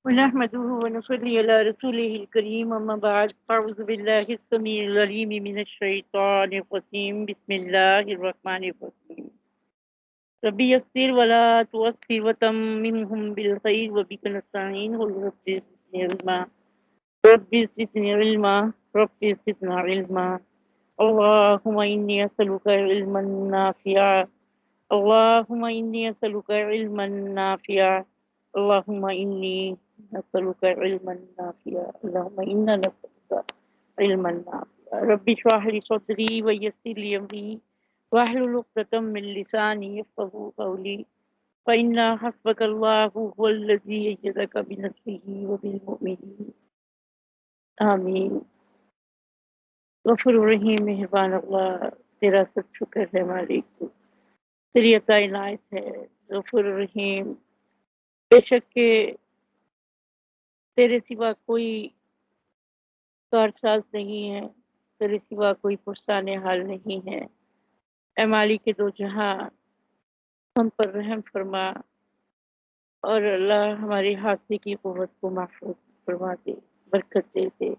ونحمده ونصلي على رسوله الكريم أما بعد أعوذ بالله السميع العليم من الشيطان الرجيم بسم الله الرحمن الرحيم ربي يسر ولا تعسر وتممهم بالخير وبك نستعين رب زدني علما رب زدني علما رب زدنا علما اللهم إني أسألك علما نافعا اللهم إني أسألك علما نافعا اللهم إني نسألك علما نافعا اللهم إنا نسألك علما نافعا رب اشرح لي صدري ويسر لي أمري واحلل عقدة من لساني يفقهوا قولي فإن حسبك الله هو الذي أيدك بنصره وبالمؤمنين آمین غفور الرحیم مہربان اللہ تیرا سب شکر ہے مالک تو تیری عطا عنایت ہے غفور الرحیم بے شک کہ تیرے سوا کوئی کارساز نہیں ہے، تیرے سوا کوئی پرسان حال نہیں ہے۔ اے مالک دو جہاں ہم پر رحم فرما اور اللہ ہماری حافظے کی قوت کو محفوظ فرما دے، برکت دے دے،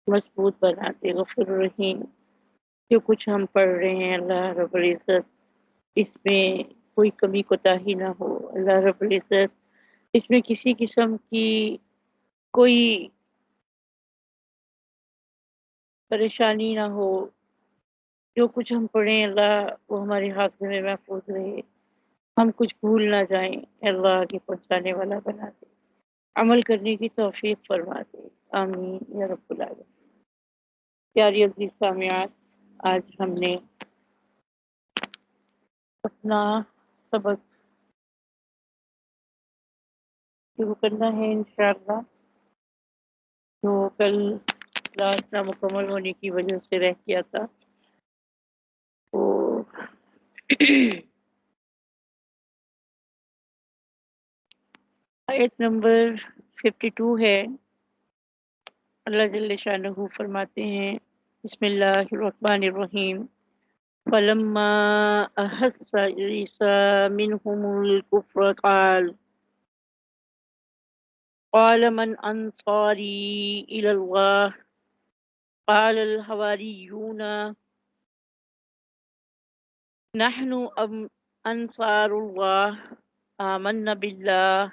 مضبوط بنا دے۔ غفور الرحیم جو کچھ ہم پڑھ رہے ہیں اللہ رب العزت اس میں کوئی کمی کوتاہی نہ ہو، اللہ رب العزت اس میں کسی قسم کی کوئی پریشانی نہ ہو، جو کچھ ہم پڑھیں اللہ وہ ہمارے حافظے میں محفوظ رہے، ہم کچھ بھول نہ جائیں، اللہ آگے پہنچانے والا بنا دے، عمل کرنے کی توفیق فرما دے، آمین یا رب العالمین۔ پیاری عزیز سامعات، آج ہم نے اپنا سبق شروع کرنا ہے انشاءاللہ، جو کل کلاس نہ مکمل ہونے کی وجہ سے رہ گیا تھا، وہ آیت نمبر 52 ہے۔ اللہ جل شانہ فرماتے ہیں بسم اللہ الرحمن الرحیم فلما احس عیسی منہم الکفر قال من انصاری الی اللہ قال الحواریون نحن انصار اللہ آمنا باللہ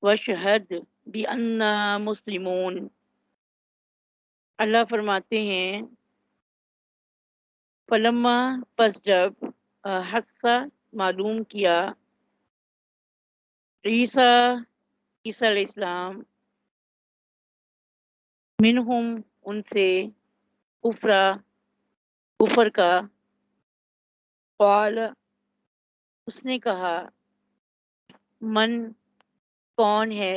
واشہد بأننا مسلمون۔ اللہ فرماتے ہیں فلما پس جب حصہ معلوم کیا عیسیٰ علیہ السلام منہم ان سے کفر کا قال اس نے کہا من کون ہے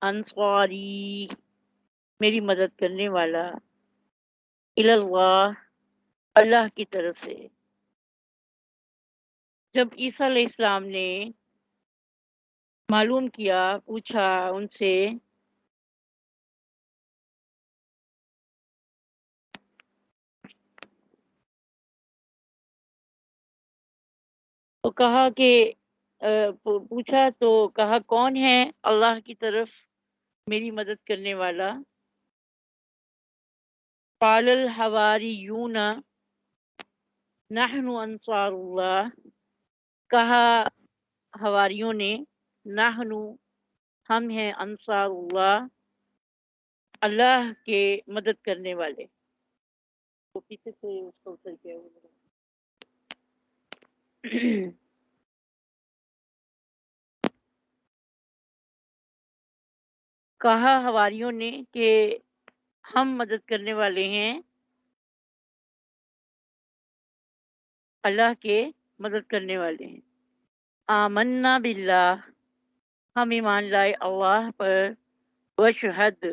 انصاری میری مدد کرنے والا الی اللہ اللہ کی طرف سے۔ جب عیسیٰ علیہ السلام نے معلوم کیا، پوچھا ان سے تو کہا کہ پوچھا تو کہا کون ہے اللہ کی طرف میری مدد کرنے والا؟ قال الحواریون نحن انصار اللہ کہا حواریوں نے نحن ہم ہیں انصار اللہ اللہ کے مدد کرنے والے۔ تو پیچھے سے اس کو اتر کے کہا حواریوں نے کہ ہم مدد کرنے والے ہیں اللہ کے مدد کرنے والے ہیں۔ آمنا باللہ ہم ایمان لائے اللہ پر، وشہد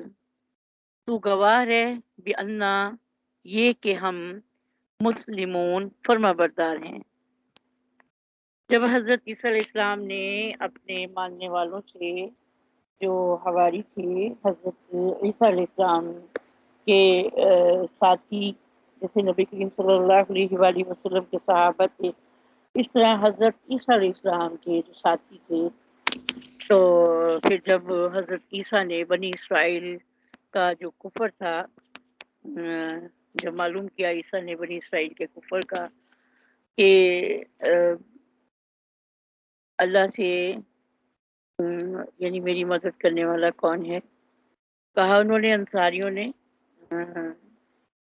تو گواہ ہے بأننا یہ کہ ہم مسلمون فرما بردار ہیں۔ جب حضرت عیسیٰ علیہ السلام نے اپنے ماننے والوں سے جو حواری تھے حضرت عیسیٰ علیہ السلام کے ساتھی جیسے نبی کریم صلی اللہ علیہ وآلہ وسلم کے صحابہ تھے، اس طرح حضرت عیسیٰ علیہ السلام کے جو ساتھی تھے تو پھر جب حضرت عیسیٰ نے بنی اسرائیل کا جو کفر تھا جب معلوم کیا عیسیٰ نے بنی اسرائیل کے کفر کا کہ اللہ سے یعنی میری مدد کرنے والا کون ہے، کہا انہوں نے انصاریوں نے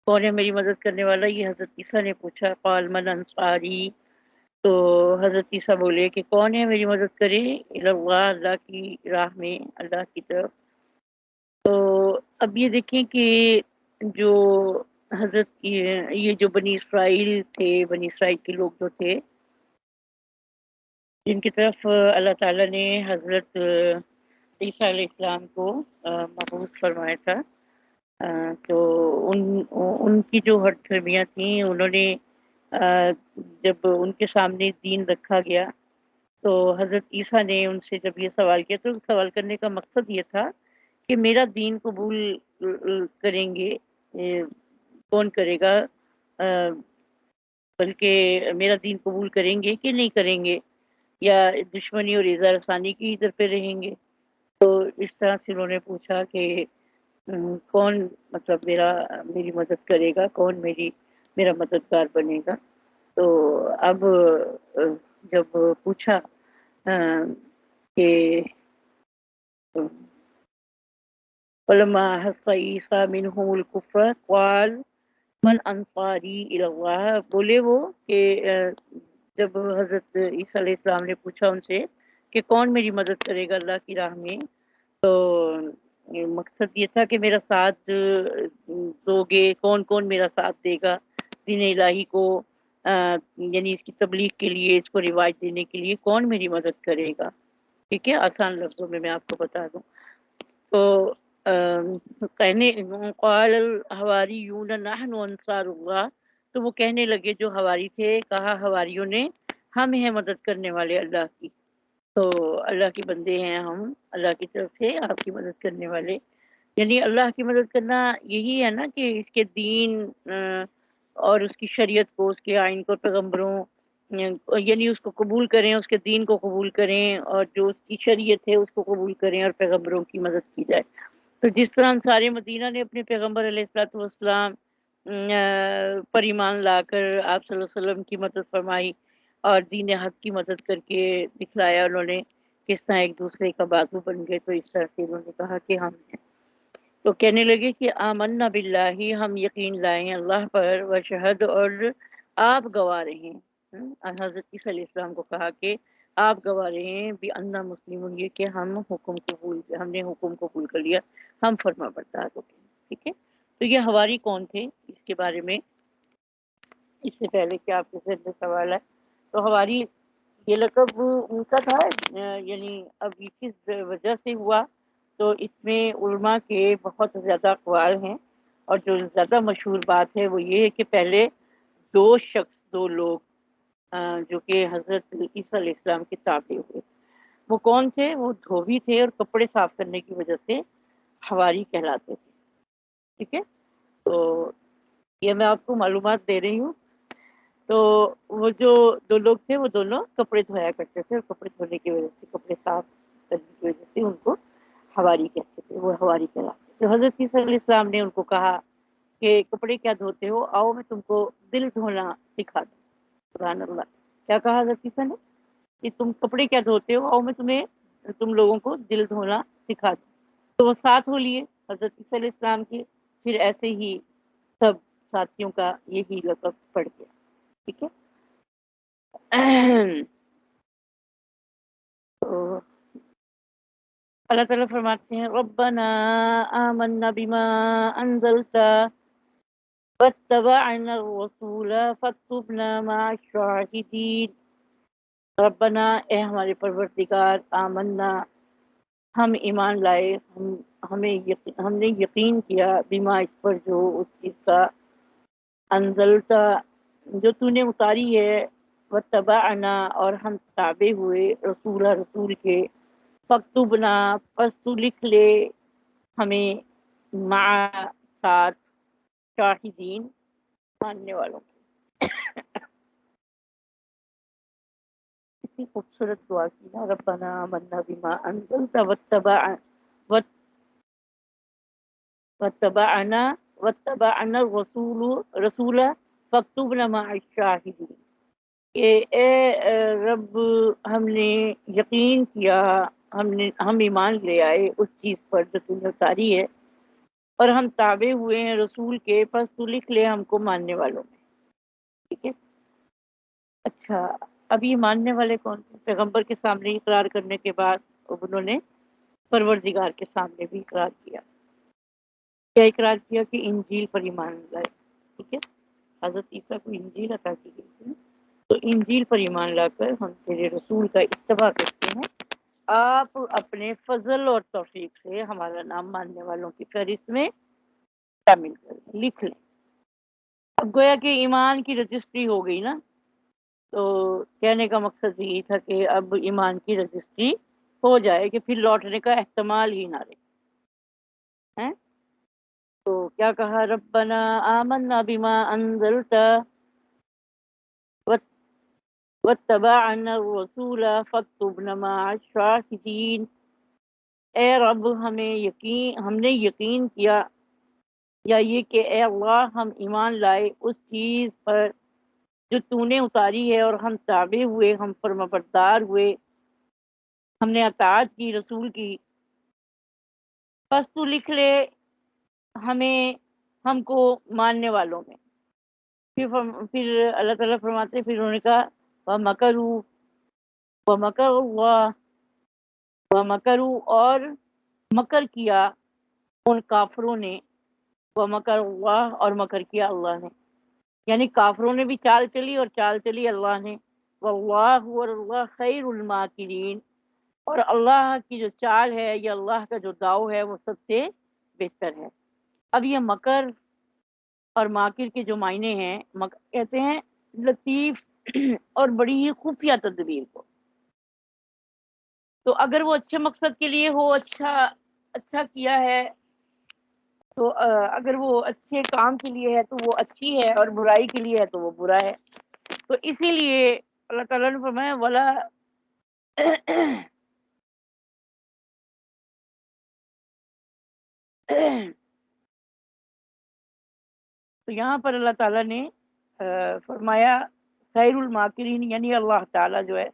کون ہے میری مدد کرنے والا، یہ حضرت عیسیٰ نے پوچھا، قال من انصاری، تو حضرت عیسیٰ بولے کہ کون ہے میری مدد کرے، اللہ اللہ کی راہ میں، اللہ کی طرف۔ تو اب یہ دیکھیں کہ جو حضرت یہ جو بنی اسرائیل تھے، بنی اسرائیل کے لوگ جو تھے جن کی طرف اللہ تعالیٰ نے حضرت عیسیٰ علیہ السلام کو مبعوث فرمایا تھا، تو ان کی جو ہٹ دھرمیاں تھیں، انہوں نے جب ان کے سامنے دین رکھا گیا تو حضرت عیسیٰ نے ان سے جب یہ سوال کیا تو سوال کرنے کا مقصد یہ تھا کہ میرا دین قبول کریں گے کون کرے گا، بلکہ میرا دین قبول کریں گے کہ نہیں کریں گے، یا دشمنی اور اظہار ثانی کی ادھر پہ رہیں گے۔ تو اس طرح سے انہوں نے پوچھا کہ کون مطلب میری مدد کرے گا، کون میرا مددگار بنے گا۔ تو اب جب پوچھا کہ فلما حس عیسیٰ منہم الکفر قال من انصاری الی اللہ، بولے وہ کہ جب حضرت عیسیٰ علیہ السلام نے پوچھا ان سے کہ کون میری مدد کرے گا اللہ کی راہ میں، تو مقصد یہ تھا کہ میرا ساتھ دو گے، کون کون میرا ساتھ دے گا دین الہی کو، یعنی اس کی تبلیغ کے لیے، اس کو رواج دینے کے لیے کون میری مدد کرے گا۔ ٹھیک ہے، آسان لفظوں میں آپ کو بتا دوں تو کہنے قال الحواریون نحن انصار اللہ، تو وہ کہنے لگے جو حواری تھے، کہا حواریوں نے ہم ہیں مدد کرنے والے اللہ کی، تو اللہ کے بندے ہیں ہم، اللہ کی طرف سے آپ کی مدد کرنے والے، یعنی اللہ کی مدد کرنا یہی ہے نا کہ اس کے دین اور اس کی شریعت کو، اس کے آئین کو، پیغمبروں یعنی اس کو قبول کریں، اس کے دین کو قبول کریں، اور جو اس کی شریعت ہے اس کو قبول کریں، اور پیغمبروں کی مدد کی جائے۔ تو جس طرح انصار مدینہ نے اپنے پیغمبر علیہ الصلوۃ والسلام پر ایمان لا کر آپ صلی اللہ علیہ وسلم کی مدد فرمائی اور دین حق کی مدد کر کے دکھلایا انہوں نے کس طرح ایک دوسرے کا بازو بن گئے، تو اس طرح سے انہوں نے کہا کہ ہم ہیں۔ تو کہنے لگے کہ آمنا باللہ، ہم یقین لائے ہیں اللہ پر، وشہد، اور آپ گواہ رہے ہیں، حضرت عیسیٰ علیہ السلام کو کہا کہ آپ گواہ رہے ہیں بھی انا مسلم، یہ کہ ہم نے حکم قبول کر لیا، ہم فرما بردار ہو گئے۔ ٹھیک ہے، تو یہ حواری کون تھے اس کے بارے میں اس سے پہلے کہ آپ کے ذہن میں سوال ہے، تو حواری یہ لقب ان کا تھا، یعنی اب یہ کس وجہ سے ہوا، تو اس میں علماء کے بہت زیادہ اقوال ہیں، اور جو زیادہ مشہور بات ہے وہ یہ ہے کہ پہلے دو لوگ جو کہ حضرت عیسیٰ علیہ السلام کے تابع ہوئے، وہ کون تھے؟ وہ دھوبی تھے اور کپڑے صاف کرنے کی وجہ سے حواری کہلاتے تھے۔ ٹھیک ہے، تو یہ میں آپ کو معلومات دے رہی ہوں۔ تو وہ جو دو لوگ تھے وہ دونوں کپڑے دھویا کرتے تھے، اور کپڑے دھونے کی وجہ سے، کپڑے صاف کرنے کی وجہ سے ان کو حواری کہتے تھے، وہ حواری کہلاتے تھے۔ تو حضرت عیسیٰ علیہ السلام نے ان کو کہا کہ کپڑے کیا دھوتے ہو، آؤ میں تم کو دل دھونا سکھا دوں۔ سبحان اللہ، کیا کہا حضرت عیسیٰ نے کہ تم کپڑے کیا دھوتے ہو، آؤ میں تم لوگوں کو دل دھونا سکھا دوں۔ تو وہ ساتھ ہو لیے حضرت عیسیٰ علیہ السلام کے، پھر ایسے ہی سب ساتھیوں کا یہی لقب پڑ گیا۔ ٹھیک ہے، تو اللہ تعالیٰ فرماتے ہیں ربنا آمنا بما انزلت واتبعنا الرسول فاکتبنا مع الشاہدین۔ ربنا، اے ہمارے پروردگار، آمنا، ہم ایمان لائے، ہم نے یقین کیا، بما، اس پر، جو اس چیز کا، انزلتا، جو تو نے اتاری ہے، واتبعنا، اور ہم تابع ہوئے، رسول کے، فاکتبنا، پس تو لکھ لے ہمیں، مع، ساتھ، شاہدین، ماننے والوں کے۔ کتنی خوبصورت دعا کی نا، ربنا آمنا بما انزلت واتبعنا رسول فاکتبنا مع الشاہدین، کہ رب ہم نے یقین کیا، ہم ایمان لے آئے اس چیز پر جو تم نے اتاری ہے، اور ہم تابع ہوئے ہیں رسول کے، پس تو لکھ لے ہم کو ماننے والوں میں. ٹھیک ہے. اچھا، اب یہ ماننے والے کون تھے؟ پیغمبر کے سامنے اقرار کرنے کے بعد انہوں نے پروردگار کے سامنے بھی اقرار کیا. کیا اقرار کیا؟ کہ انجیل پر ایمان لائے. ٹھیک ہے. حضرت عیسیٰ کو انجیل عطا کی گئی تھی، تو انجیل پر ایمان لا کر ہم تیرے رسول کا اتباع کرتے ہیں، آپ اپنے فضل اور توفیق سے ہمارا نام ماننے والوں کی فہرست میں شامل کر لکھ لیں. اب گویا کہ ایمان کی رجسٹری ہو گئی نا. تو کہنے کا مقصد یہی تھا کہ اب ایمان کی رجسٹری ہو جائے کہ پھر لوٹنے کا احتمال ہی نہ رہے. تو کیا کہا؟ ربنا آمنا بما انزلت واتبعنا الرسول فاکتبنا مع الشاہدین. اے رب ہم نے یقین کیا، یا یہ کہ اے اللہ ہم ایمان لائے اس چیز پر جو تو نے اتاری ہے، اور ہم تابع ہوئے، ہم فرمانبردار ہوئے، ہم نے اطاعت کی رسول کی، بس تو لکھ لے ہم کو ماننے والوں میں. پھر اللہ تعالیٰ فرماتے، پھر انہوں نے کہا وَمَكَرُوا وَمَكَرَ اللَّهُ وَمَكَرُوا، اور مکر کیا ان کافروں نے، وَمَكَرَ اللَّهُ، اور مکر کیا اللہ نے. یعنی کافروں نے بھی چال چلی اور چال چلی اللہ نے. وَاللَّهُ، اور اللہ خیر الماکرین، اور اللہ کی جو چال ہے یا اللہ کا جو داؤ ہے وہ سب سے بہتر ہے. اب یہ مکر اور ماکر کے جو معنی ہیں، کہتے ہیں لطیف اور بڑی ہی خفیہ تدبیر کو. تو اگر وہ اچھے مقصد کے لیے ہو، اچھا کیا ہے، تو اگر وہ اچھے کام کے لیے ہے تو وہ اچھی ہے، اور برائی کے لیے ہے تو وہ برا ہے. تو اسی لیے اللہ تعالیٰ نے فرمایا ولا تو یہاں پر اللہ تعالیٰ نے فرمایا خیر الماکرین، یعنی اللہ تعالیٰ جو ہے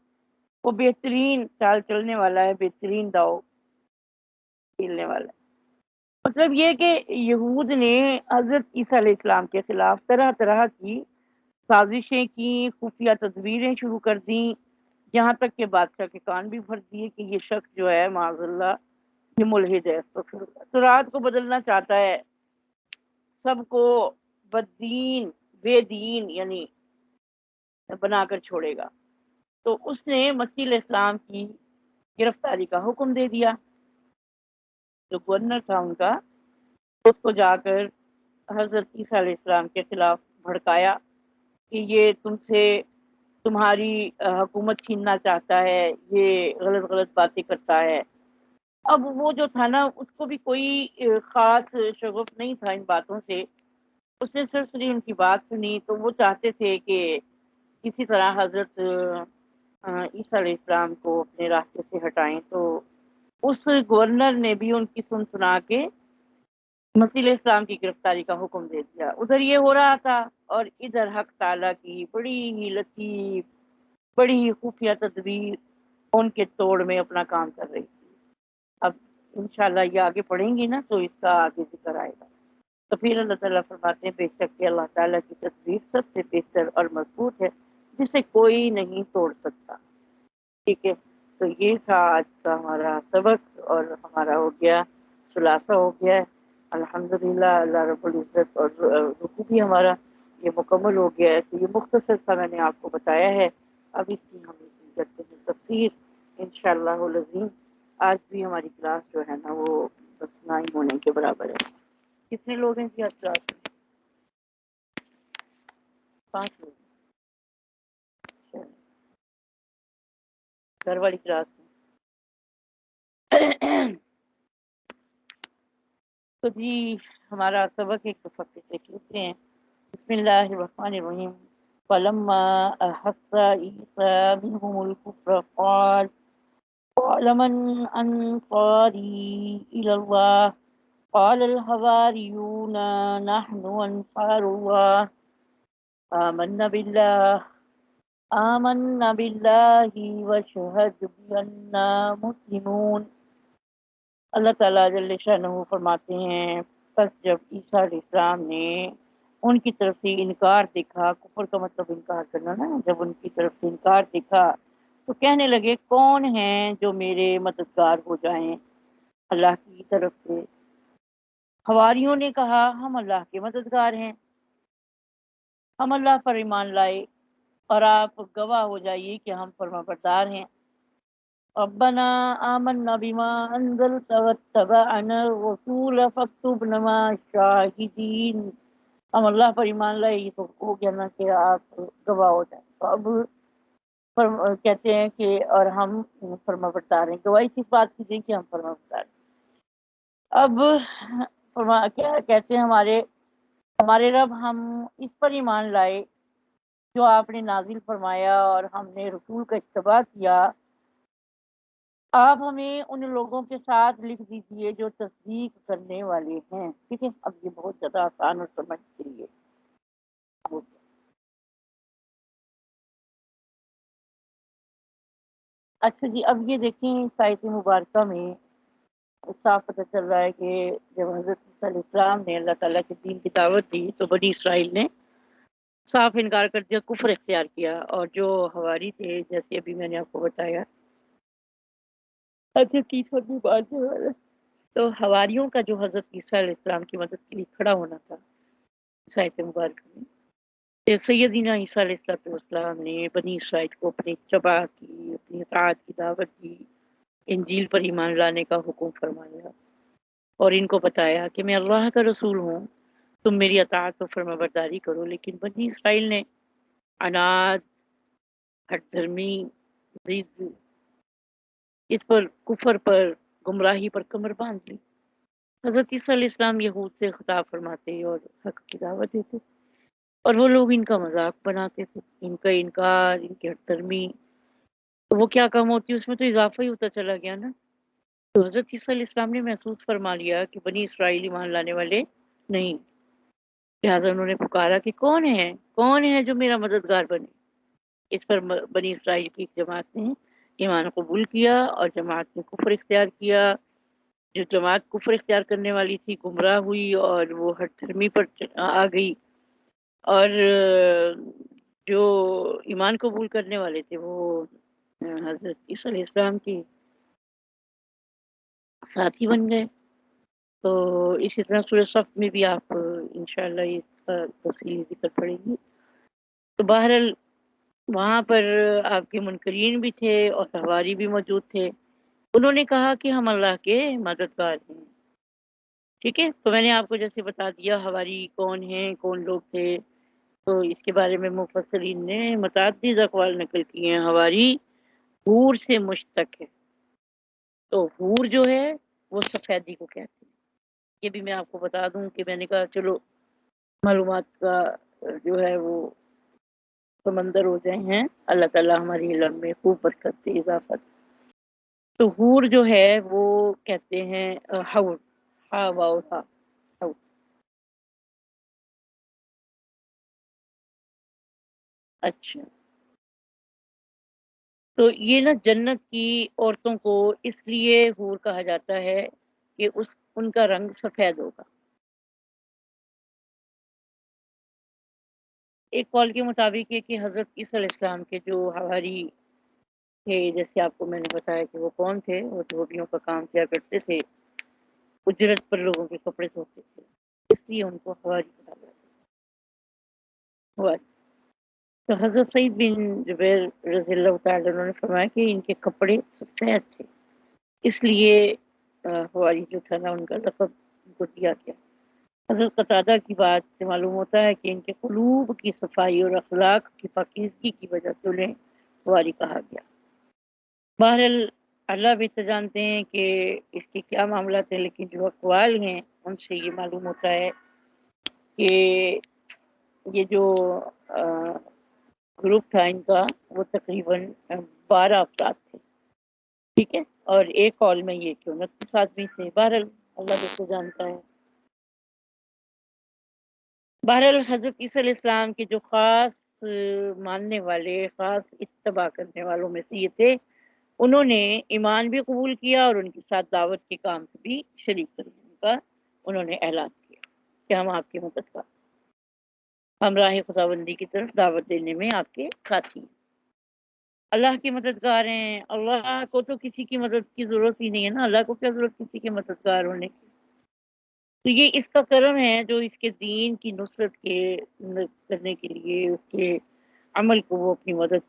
وہ بہترین چال چلنے والا ہے، بہترین داؤ کھیلنے والا ہے. مطلب یہ کہ یہود نے حضرت عیسیٰ علیہ السلام کے خلاف طرح طرح کی سازشیں کی، خفیہ تدبیریں شروع کر دیں، یہاں تک کہ بادشاہ کے کان بھی بھر دیے کہ یہ شخص جو ہے معاذ اللہ یہ ملحد ہے. تو رات کو بدلنا چاہتا ہے، سب کو بددین بے دین یعنی بنا کر چھوڑے گا. تو اس نے مسیح علیہ السلام کی گرفتاری کا حکم دے دیا. جو گورنر تھا ان کا، اس کو جا کر حضرت عیسیٰ علیہ السلام کے خلاف بھڑکایا کہ یہ تمہاری حکومت چھیننا چاہتا ہے، یہ غلط غلط باتیں کرتا ہے. اب وہ جو تھا نا، اس کو بھی کوئی خاص شغف نہیں تھا ان باتوں سے. اس نے صرف ان کی بات سنی، تو وہ چاہتے تھے کہ کسی طرح حضرت عیسیٰ علیہ السلام کو اپنے راستے سے ہٹائیں. تو اس گورنر نے بھی ان کی سنا کے مسیح علیہ السلام کی گرفتاری کا حکم دے دیا. ادھر یہ ہو رہا تھا، اور ادھر حق تعالیٰ کی بڑی ہی لطیف، بڑی ہی خفیہ تدبیر ان کے توڑ میں اپنا کام کر رہی تھی. اب انشاءاللہ یہ آگے پڑھیں گی نا تو اس کا آگے ذکر آئے گا. تو پھر اللہ تعالیٰ فرماتے ہیں بے شک کہ اللہ تعالیٰ کی تدبیر سب سے بہتر اور مضبوط ہے، جسے کوئی نہیں توڑ سکتا. ٹھیک ہے. تو یہ تھا آج کا ہمارا سبق، اور ہمارا ہو گیا خلاصہ ہو گیا. الحمدللہ اللہ رب العزت، اور رکوع بھی ہمارا یہ مکمل ہو گیا ہے. تو یہ مختصر سا میں نے آپ کو بتایا ہے. اب اس کی ہم کرتے ہیں تفسیر انشاءاللہ العظیم. آج بھی ہماری کلاس جو ہے نا وہ بس 9 ہونے کے برابر ہے. کتنے لوگ ہیں جی آج کلاس میں؟ 5 لوگ. گھر والی کلاس میں تو جی ہمارا سبق ایک دفعہ سے دیکھ لیتے ہیں. بسم اللہ الرحمن الرحیم. فلما أحس عيسى منهم الكفر قال من أنصاري إلى الله قال الحواريون نحن أنصار الله آمنا بالله آمنا بالله واشهد بأننا مسلمون۔ اللہ تعالیٰ جل شانہ فرماتے ہیں پس جب عیسیٰ علیہ السلام نے ان کی طرف سے انکار دیکھا، کفر کا مطلب انکار کرنا نا، جب ان کی طرف سے انکار دیکھا تو کہنے لگے کون ہیں جو میرے مددگار ہو جائیں اللہ کی طرف سے۔ حواریوں نے کہا ہم اللہ کے مددگار ہیں، ہم اللہ پر ایمان لائے اور آپ گواہ ہو جائیے کہ ہم فرمانبردار ہیں۔ ربنا آمنا بما انزلت واتبعنا الرسول فاكتبنا مع الشاہدین۔ ہم اللہ پر ایمان لائے، یہ تو ہو گیا نا کہ آپ گواہ ہو جائیں، تو اب کہتے ہیں کہ اور ہم فرمانبردار ہیں، گواہی کس بات کی دیں کہ ہم فرمانبردار ہیں۔ اب کیا کہتے ہیں ہمارے رب ہم اس پر ایمان لائے جو آپ نے نازل فرمایا اور ہم نے رسول کا اتباع کیا۔ آپ ہمیں ان لوگوں کے ساتھ لکھ دیجیے جو تصدیق کرنے والے ہیں۔ ٹھیک ہے، اب یہ بہت زیادہ آسان اور سمجھ کے لیے۔ اچھا جی، اب یہ دیکھیں اس آیت مبارکہ میں صاف پتہ چل رہا ہے کہ جب حضرت عیسیٰ علیہ السلام نے اللہ تعالیٰ کے دین کی دعوت دی تو بنی اسرائیل نے صاف انکار کر دیا، کفر اختیار کیا، اور جو حواری تھے جیسے ابھی میں نے آپ کو بتایا تو حواریوں کا جو حضرت عیسیٰ علیہ السلام کی مدد کے لیے کھڑا ہونا تھا اس آیت مبارکہ میں، سیدنا عیسیٰ علیہ السلام نے بنی اسرائیل کو اپنی اتباع کی، اپنی اطاعت کی دعوت دی، انجیل پر ایمان لانے کا حکم فرمایا اور ان کو بتایا کہ میں اللہ کا رسول ہوں، تم میری اطاعت و فرما برداری کرو۔ لیکن بنی اسرائیل نے عناد، ہٹ دھرمی، ضد، اس پر کفر پر گمراہی پر کمر باندھ لی۔ حضرت عیسیٰ علیہ السلام یہود سے خطاب فرماتے اور حق کی دعوت دیتے اور وہ لوگ ان کا مذاق بناتے تھے، ان کا انکار، ان کی ہٹ دھرمی، تو وہ کیا کم ہوتی، اس میں تو اضافہ ہی ہوتا چلا گیا نا۔ تو حضرت عیسیٰ علیہ السلام نے محسوس فرما لیا کہ بنی اسرائیل ایمان لانے والے نہیں، لہٰذا انہوں نے پکارا کہ کون ہے جو میرا مددگار بنے۔ اس پر بنی اسرائیل کی ایک جماعت نے ایمان قبول کیا اور جماعت نے کفر اختیار کیا۔ جو جماعت کفر اختیار کرنے والی تھی گمراہ ہوئی اور وہ ہٹ دھرمی پر آ گئی، اور جو ایمان قبول کرنے والے تھے وہ حضرت عیسیٰ علیہ السلام کی ساتھی بن گئے۔ تو اسی طرح سورہ صف میں بھی آپ انشاءاللہ اس کا تفصیلی ذکر پڑے گی۔ تو بہرحال وہاں پر آپ کے منکرین بھی تھے اور حواری بھی موجود تھے، انہوں نے کہا کہ ہم اللہ کے مددگار ہیں۔ ٹھیک ہے، تو میں نے آپ کو جیسے بتا دیا حواری کون ہیں، کون لوگ تھے، تو اس کے بارے میں مفسرین نے متعدد اقوال نقل کیے ہیں۔ حواری حور سے مشتق ہے، تو حور جو ہے وہ سفیدی کو کہتے ہیں۔ یہ بھی میں آپ کو بتا دوں کہ میں نے کہا چلو معلومات کا جو ہے وہ سمندر ہو جائے ہیں، اللہ تعالیٰ ہماری علم میں خوب برکت دے، اضافہ دے۔ تو حور جو ہے وہ کہتے ہیں حور، ہا واو ہا، حور۔ اچھا، تو یہ نا جنت کی عورتوں کو اس لیے حور کہا جاتا ہے کہ ان کا رنگ سفید ہوگا۔ ایک قول کے مطابق یہ کہ حضرت عیسیٰ علیہ السلام کے جو حواری تھے، جیسے آپ کو میں نے بتایا کہ وہ کون تھے، وہ دھوبیوں کا کام کیا کرتے تھے، اجرت پر لوگوں کے کپڑے دھوتے تھے، اس لیے ان کو حواری کہا جاتا ہے، حواری۔ تو حضرت سعید بن جبیر رضی اللہ تعالیٰ عنہ نے فرمایا کہ ان کے کپڑے سفید تھے، اس لیے حواری جو تھا نا ان کا لقب ان کو دیا گیا۔ حضرت قتادہ کی بات سے معلوم ہوتا ہے کہ ان کے قلوب کی صفائی اور اخلاق کی پاکیزگی کی وجہ سے انہیں حواری کہا گیا۔ بہرحال اللہ بھی تو جانتے ہیں کہ اس کے کیا معاملات ہیں، لیکن جو اقوال ہیں ان سے یہ معلوم ہوتا ہے کہ یہ جو گروپ تھا ان کا، وہ تقریباً 12 افراد تھے، ٹھیک ہے، اور ایک ہال میں یہ کہ 29 آدمی تھے. بہرحال اللہ کو جانتا ہے. بہرحال حضرت عیسیٰ علیہ السلام کے جو خاص ماننے والے، خاص اتباع کرنے والوں میں سے یہ تھے. انہوں نے ایمان بھی قبول کیا اور ان کے ساتھ دعوت کے کام سے بھی شریک کرنے کا انہوں نے اعلان کیا کہ ہم آپ کی مدد کا، ہم راہ خداوندی کی طرف دعوت دینے میں آپ کے ساتھی ہیں. اللہ کی مددگار ہیں. اللہ کو تو کسی کی مدد کی ضرورت ہی نہیں ہے نا. اللہ کو کیا ضرورت کسی کے مددگار ہونے کی. تو یہ اس کا کرم ہے جو اس کے دین کی نصرت کے کرنے کے لیے اس کے عمل کو وہ اپنی مدد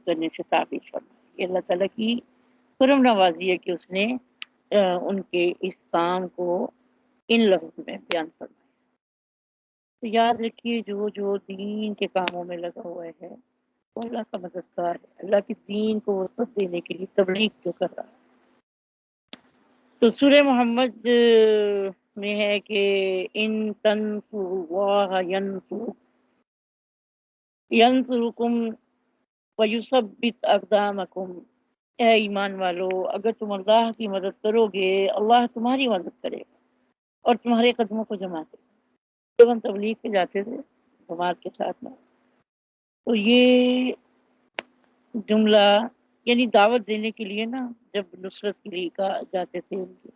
کرنے سے ثابت فرمائے. یہ اللہ تعالیٰ کی کرم نوازی ہے کہ اس نے ان کے اس کام کو ان لفظ میں بیان فرمایا. تو یاد رکھیے جو جو دین کے کاموں میں لگا ہوا ہے وہ اللہ کا مددگار ہے. اللہ کے دین کو وسعت دینے کے لیے تبلیغ جو کر رہا ہے. تو سورہ محمد میں ہے کہ ان تنصروا اللہ ینصرکم ویثبت اقدامکم. اے ایمان والو، اگر تم اللہ کی مدد کرو گے اللہ تمہاری مدد کرے گا اور تمہارے قدموں کو جما دے گا. جب ہم تبلیغ پہ جاتے تھے جماعت کے ساتھ میں، تو یہ جملہ یعنی دعوت دینے کے لیے نا، جب نصرت کے لیے جاتے تھے ان کی،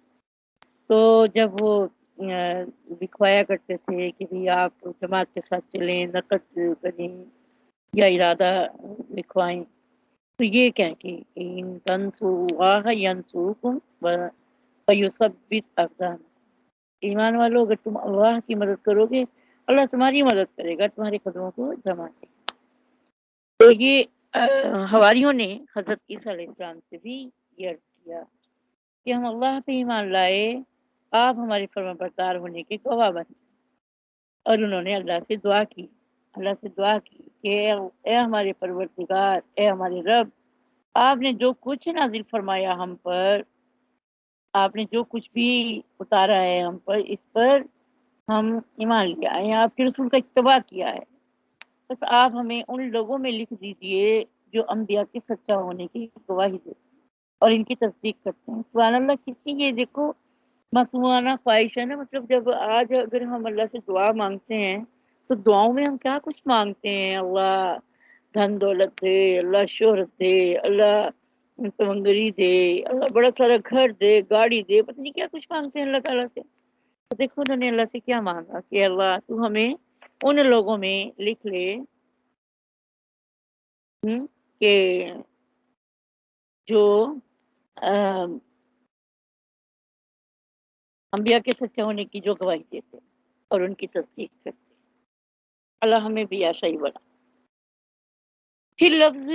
تو جب وہ دکھوایا کرتے تھے کہ بھی آپ جماعت کے ساتھ چلیں، نقد کریں یا ارادہ لکھوائیں، تو یہ کہیں کہ ان تنصروا اللہ ینصرکم ویثبت اقدامکم. ایمان والو، اگر تم اللہ کی مدد کرو گے اللہ تمہاری مدد کرے گا، تمہارے قدموں کو جما دے گا. تو یہ حواریوں نے حضرت عیسیٰ علیہ السلام سے بھی یہ عرض کیا کہ ہم اللہ پہ ایمان لائے، آپ ہمارے فرما بردار ہونے کے گواہ بنے. اور انہوں نے اللہ سے دعا کی کہ اے ہمارے پروردگار، اے ہمارے رب، آپ نے جو کچھ نازل فرمایا ہم پر، آپ نے جو کچھ بھی اتارا ہے ہم پر، اس پر ہم ایمان لے آئے ہیں، آپ کے رسول کا اتباع کیا ہے. بس آپ ہمیں ان لوگوں میں لکھ دیجئے جو انبیاء کے سچا ہونے کی گواہی دیتے ہیں اور ان کی تصدیق کرتے ہیں. سبحان اللہ، کسی یہ دیکھو معصومانہ خواہش ہے نا. مطلب جب آج اگر ہم اللہ سے دعا مانگتے ہیں تو دعاؤں میں ہم کیا کچھ مانگتے ہیں. اللہ دھن دولت دے، اللہ شہرت دے، اللہ سمندری دے، اللہ بڑا سارا گھر دے، گاڑی دے، پتہ نہیں کیا کچھ مانگتے ہیں اللہ تعالیٰ سے. تو دیکھو انہوں نے اللہ سے کیا مانگا کہ اللہ تو ہمیں ان لوگوں میں لکھ لے کہ جو انبیاء کے سچے ہونے کی جو گواہی دیتے اور ان کی تصدیق کرتے. اللہ ہمیں بھی ایسا ہی بنا. پھر لفظ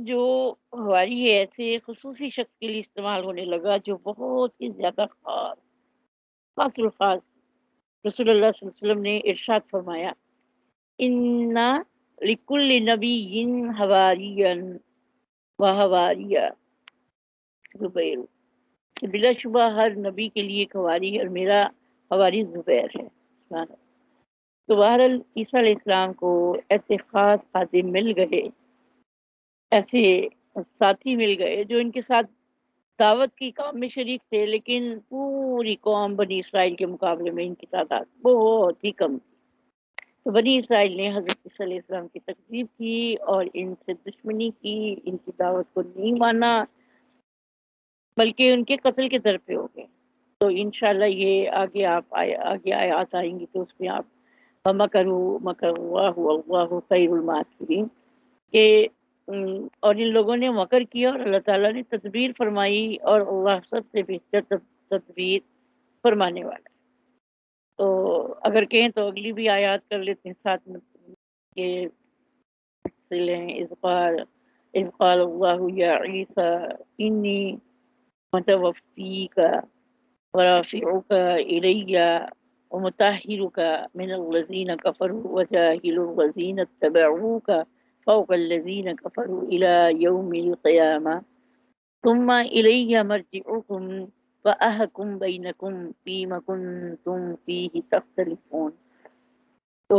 جو ہماری ایسے خصوصی شخص کے لیے استعمال ہونے لگا جو بہت ہی زیادہ خاص الخاص. رسول اللہ صلی اللہ علیہ وسلم نے ارشاد فرمایا ان لکل نبی حواریًا وحواریہ زبیر. بلا شبہ ہر نبی کے لیے ایک حواری ہے اور میرا حواری زبیر ہے. تو بہرحال عیسیٰ علیہ السلام کو ایسے خاص خادم مل گئے، ایسے ساتھی مل گئے جو ان کے ساتھ دعوت کی کام میں شریک تھے، لیکن پوری قوم بنی اسرائیل کے مقابلے میں ان کی تعداد بہت ہی کم تھی. تو بنی اسرائیل نے حضرت عیسیٰ علیہ السلام کی تکذیب کی اور ان سے دشمنی کی، ان کی دعوت کو نہیں مانا، بلکہ ان کے قتل کے در پہ ہو گئے. تو انشاءاللہ یہ آگے آیات آئیں گی تو اس میں آپ وَمَكَرُوا مَكَرَ اللَّهُ وَاللَّهُ خَيْرُ الْمَاكِرِينَ کہ اور ان لوگوں نے مکر کیا اور اللہ تعالیٰ نے تدبیر فرمائی اور اللہ سب سے بہتر تدبیر فرمانے والا. تو اگر کہیں تو اگلی بھی آیات کر لیتے ہیں ساتھ میں کہ اذ قال اللہ یا عیسیٰ انی متوفیک ورافعک الی ومطہرک من الذین کفروا وجاعل الذین اتبعوک فوق الذین کفروا الی یوم القیامہ ثم الی مرجعکم وَأَحْكُمْ بَيْنَكُمْ فِيمَا كُنْتُمْ فِيهِ تَخْتَلِفُونَ. تو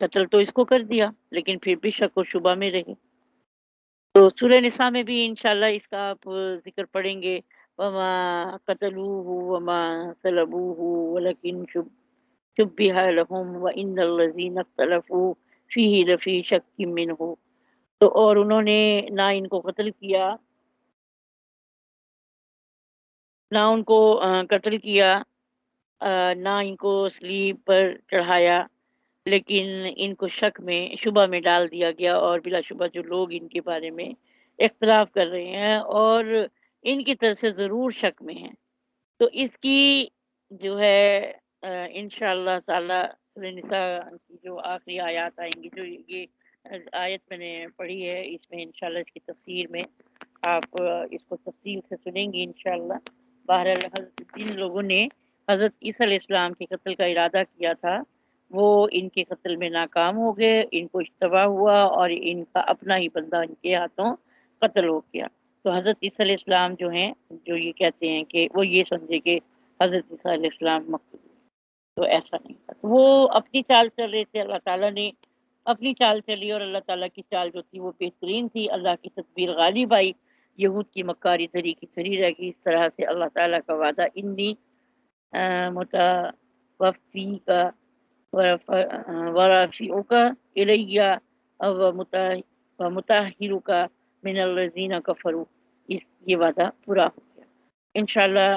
قتل تو اس کو کر دیا لیکن پھر بھی شک و شبہ میں رہے. تو سورہ نساء میں بھی انشاءاللہ اس کا آپ ذکر پڑھیں گے. وما قتلوه وما صلبوه ولكن شبه لهم وان الذين اختلفوا فيه لفي شك منه. تو اور انہوں نے نہ ان کو قتل کیا، نہ ان کو قتل کیا، نہ ان کو صلیب پر چڑھایا، لیکن ان کو شک میں شبہ میں ڈال دیا گیا. اور بلا شبہ جو لوگ ان کے بارے میں اختلاف کر رہے ہیں اور ان کی طرف سے ضرور شک میں ہیں. تو اس کی جو ہے انشاءاللہ تعالی سورہ نساء کی جو آخری آیات آئیں گی، جو یہ آیت میں نے پڑھی ہے، اس میں انشاءاللہ اس کی تفسیر میں آپ اس کو تفصیل سے سنیں گی انشاءاللہ. بہرحال جن لوگوں نے حضرت عیسیٰ علیہ السلام کے قتل کا ارادہ کیا تھا وہ ان کے قتل میں ناکام ہو گئے، ان کو اشتباہ ہوا اور ان کا اپنا ہی بندہ ان کے ہاتھوں قتل ہو گیا. تو حضرت عیسیٰ علیہ السلام جو ہیں، جو یہ کہتے ہیں کہ وہ یہ سمجھے کہ حضرت عیسیٰ علیہ السلام مقتول، تو ایسا نہیں تھا. تو وہ اپنی چال چل رہے تھے، اللہ تعالیٰ نے اپنی چال چلی اور اللہ تعالیٰ کی چال جو تھی وہ بہترین تھی. اللہ کی تدبیر غالب آئی، یہود کی مکاری دھری کی دھری رہ گئی. اس طرح سے اللہ تعالیٰ کا وعدہ انی متوفی کا ورافعک الیہ ومطہرک من الذین کفروا، یہ وعدہ پورا ہو گیا انشاءاللہ.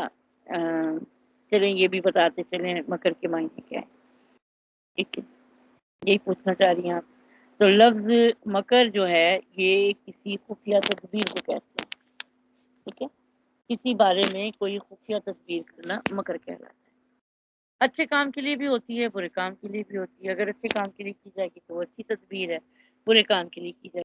چلیں یہ بھی بتاتے چلیں مکر کے معنی کیا ہے. ٹھیک ہے، یہی پوچھنا چاہ رہی ہیں آپ. تو لفظ مکر جو ہے یہ کسی خفیہ تدبیر کو کہتے ہیں. ٹھیک ہے، کسی بارے میں کوئی خفیہ تدبیر کرنا مکر کہلاتا ہے. اچھے کام کے لیے بھی ہوتی ہے، برے کام کے لیے بھی ہوتی ہے. اگر اچھے کام کے لیے کی جائے گی تو وہ اچھی تدبیر ہے، برے کام کے لیے کی جائے